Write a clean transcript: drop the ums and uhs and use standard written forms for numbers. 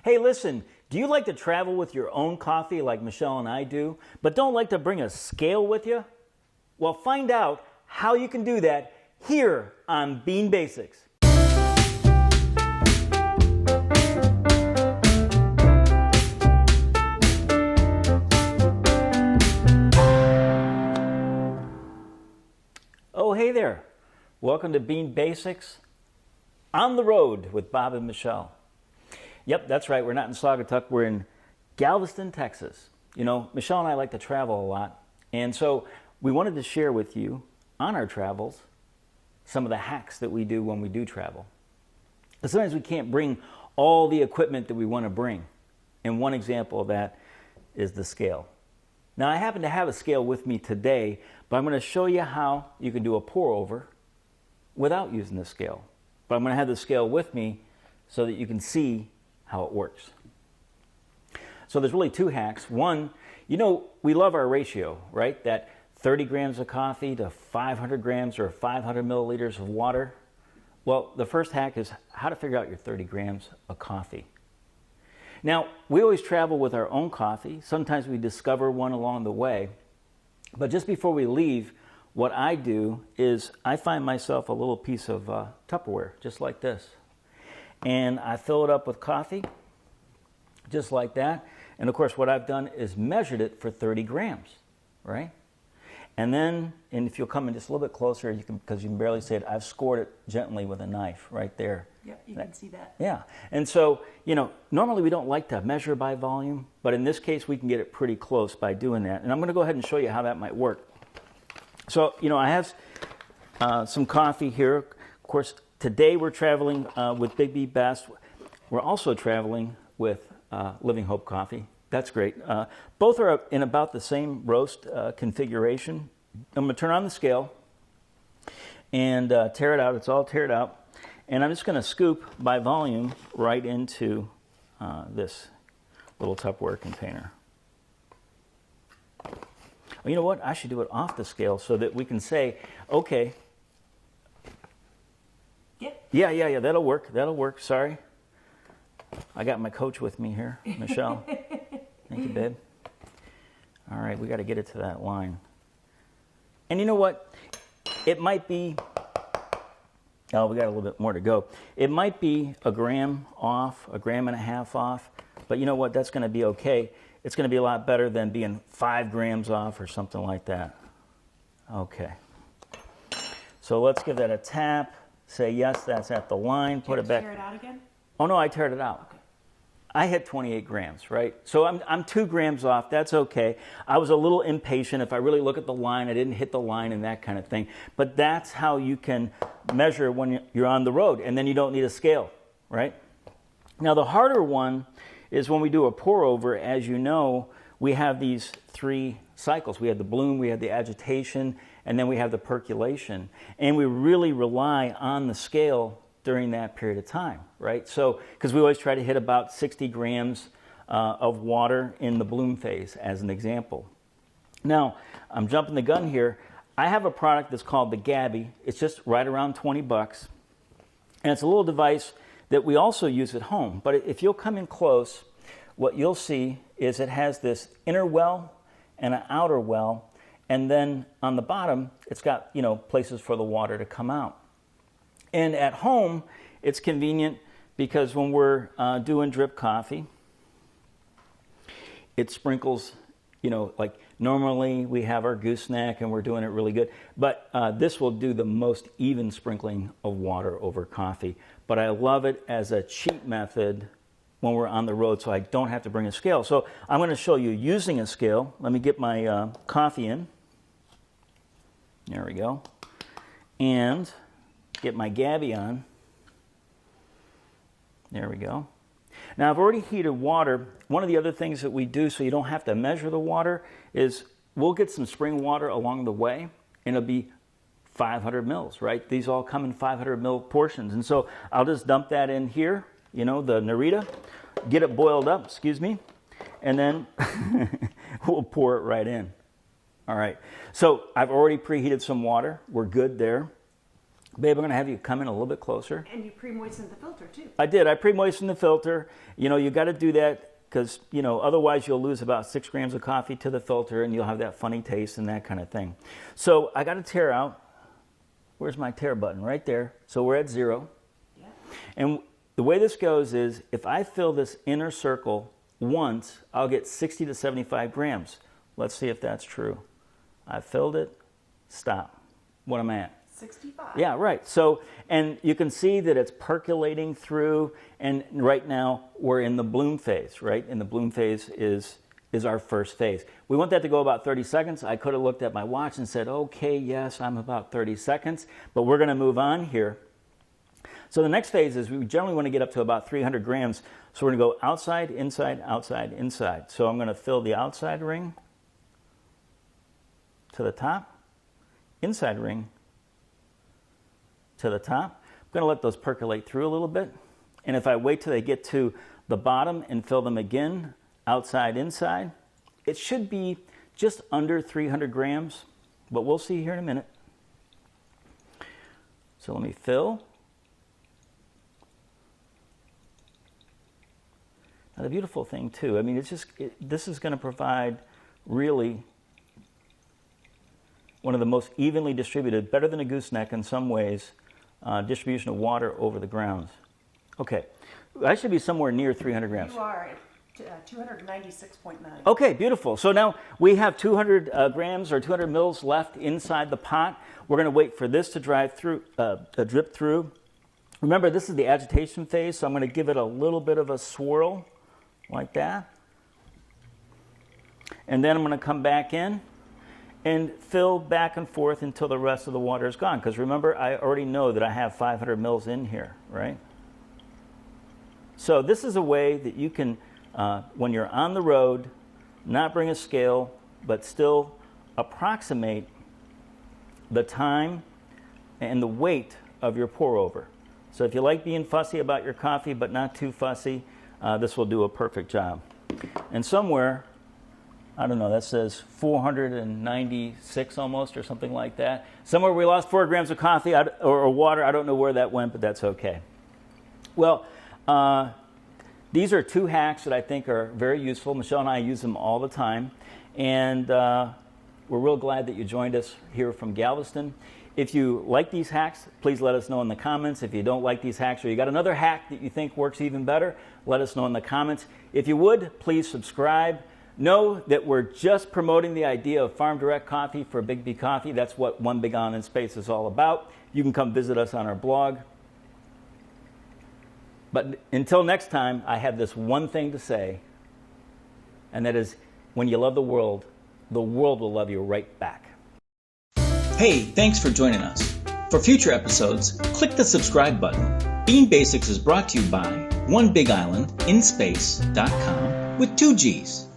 Hey, listen, do you like to travel with your own coffee like Michelle and I do, but don't like to bring a scale with you? Well, find out how you can do that here on Bean Basics. Oh, hey there. Welcome to Bean Basics on the road with Bob and Michelle. Yep, that's right. We're not in Saugatuck. We're in Galveston, Texas. You know, Michelle and I like to travel a lot. And so we wanted to share with you on our travels some of the hacks that we do when we do travel. But sometimes we can't bring all the equipment that we want to bring. And one example of that is the scale. Now, I happen to have a scale with me today, but I'm going to show you how you can do a pour over without using the scale. But I'm going to have the scale with me so that you can see how it works. So there's really two hacks. One, you know, we love our ratio, right? That 30 grams of coffee to 500 grams or 500 milliliters of water. Well, the first hack is how to figure out your 30 grams of coffee. Now, we always travel with our own coffee. Sometimes we discover one along the way. But just before we leave, what I do is I find myself a little piece of Tupperware, just like this. And I fill it up with coffee, just like that. And of course, what I've done is measured it for 30 grams, right? And then, and if you'll come in just a little bit closer, you can, because you can barely see it, I've scored it gently with a knife right there. Yeah, you can see that. Yeah. And so, you know, normally we don't like to measure by volume, but in this case, we can get it pretty close by doing that. And I'm going to go ahead and show you how that might work. So, you know, I have some coffee here. Of course, today we're traveling with BIGGBY Best. We're also traveling with Living Hope Coffee. That's great. Both are in about the same roast configuration. I'm going to turn on the scale and tear it out. It's all teared out. And I'm just going to scoop by volume right into this little Tupperware container. Well, you know what? I should do it off the scale so that we can say, okay. Yeah, that'll work. That'll work. Sorry. I got my coach with me here, Michelle. Thank you, babe. All right, we got to get it to that line. And you know what? It might be, oh, we got a little bit more to go. It might be a gram off, a gram and a half off, but you know what? That's going to be okay. It's going to be a lot better than being 5 grams off or something like that. Okay. So let's give that a tap. Say, yes, that's at the line. Put it back. Tear it out again? Oh, no, I teared it out. Okay. I hit 28 grams, right? So I'm 2 grams off. That's okay. I was a little impatient. If I really look at the line, I didn't hit the line and that kind of thing. But that's how you can measure when you're on the road, and then you don't need a scale, right? Now, the harder one is when we do a pour over. As you know, we have these 3 cycles. We have the bloom, we have the agitation, and then we have the percolation. And we really rely on the scale during that period of time, right? So, because we always try to hit about 60 grams of water in the bloom phase, as an example. Now, I'm jumping the gun here. I have a product that's called the Gabi. It's just right around 20 bucks. And it's a little device that we also use at home. But if you'll come in close, what you'll see is it has this inner well and an outer well. And then on the bottom, it's got, you know, places for the water to come out. And at home, it's convenient because when we're doing drip coffee, it sprinkles, you know, like normally we have our gooseneck and we're doing it really good. But this will do the most even sprinkling of water over coffee. But I love it as a cheap method when we're on the road so I don't have to bring a scale. So I'm going to show you using a scale. Let me get my coffee in. There we go. And get my Gabi on. There we go. Now, I've already heated water. One of the other things that we do so you don't have to measure the water is we'll get some spring water along the way, and it'll be 500 mils, right? These all come in 500 mil portions. And so I'll just dump that in here, you know, the Narita, get it boiled up, excuse me, and then we'll pour it right in. All right. So I've already preheated some water. We're good there. Babe, I'm going to have you come in a little bit closer. And you pre-moistened the filter too. I did. I pre-moistened the filter. You know, you got to do that because, you know, otherwise you'll lose about 6 grams of coffee to the filter and you'll have that funny taste and that kind of thing. So I got to tare out. Where's my tare button? Right there. So we're at 0. Yeah. And the way this goes is if I fill this inner circle once, I'll get 60 to 75 grams. Let's see if that's true. I filled it. Stop. What am I at? 65. Yeah, right. So, and you can see that it's percolating through, and right now we're in the bloom phase, right? And the bloom phase is our first phase. We want that to go about 30 seconds. I could have looked at my watch and said, okay, yes, I'm about 30 seconds, but we're going to move on here. So the next phase is we generally want to get up to about 300 grams. So we're going to go outside, inside, outside, inside. So I'm going to fill the outside ring to the top, inside ring to the top. I'm going to let those percolate through a little bit. And if I wait till they get to the bottom and fill them again, outside, inside, it should be just under 300 grams, but we'll see here in a minute. So let me fill. Now the beautiful thing too, I mean, it's just, this is going to provide really one of the most evenly distributed, better than a gooseneck in some ways, distribution of water over the grounds. Okay, I should be somewhere near 300 grams. You are at 296.9. Okay, beautiful. So now we have 200 grams or 200 mils left inside the pot. We're going to wait for this to drip through. Remember, this is the agitation phase, so I'm going to give it a little bit of a swirl like that. And then I'm going to come back in and fill back and forth until the rest of the water is gone. Because remember, I already know that I have 500 mils in here, right? So this is a way that you can, when you're on the road, not bring a scale, but still approximate the time and the weight of your pour over. So if you like being fussy about your coffee, but not too fussy, this will do a perfect job. And somewhere, I don't know, that says 496 almost or something like that. Somewhere we lost 4 grams of coffee or water. I don't know where that went, but that's okay. Well, these are 2 hacks that I think are very useful. Michelle and I use them all the time. And we're real glad that you joined us here from Galveston. If you like these hacks, please let us know in the comments. If you don't like these hacks or you got another hack that you think works even better, let us know in the comments. If you would, please subscribe. Know that we're just promoting the idea of farm direct coffee for BIGGBY Coffee. That's what One Big Island Space is all about. You can come visit us on our blog. But until next time, I have this one thing to say, and that is, when you love the world will love you right back. Hey, thanks for joining us. For future episodes, click the subscribe button. Bean Basics is brought to you by OneBigIslandInspace.com with 2 G's.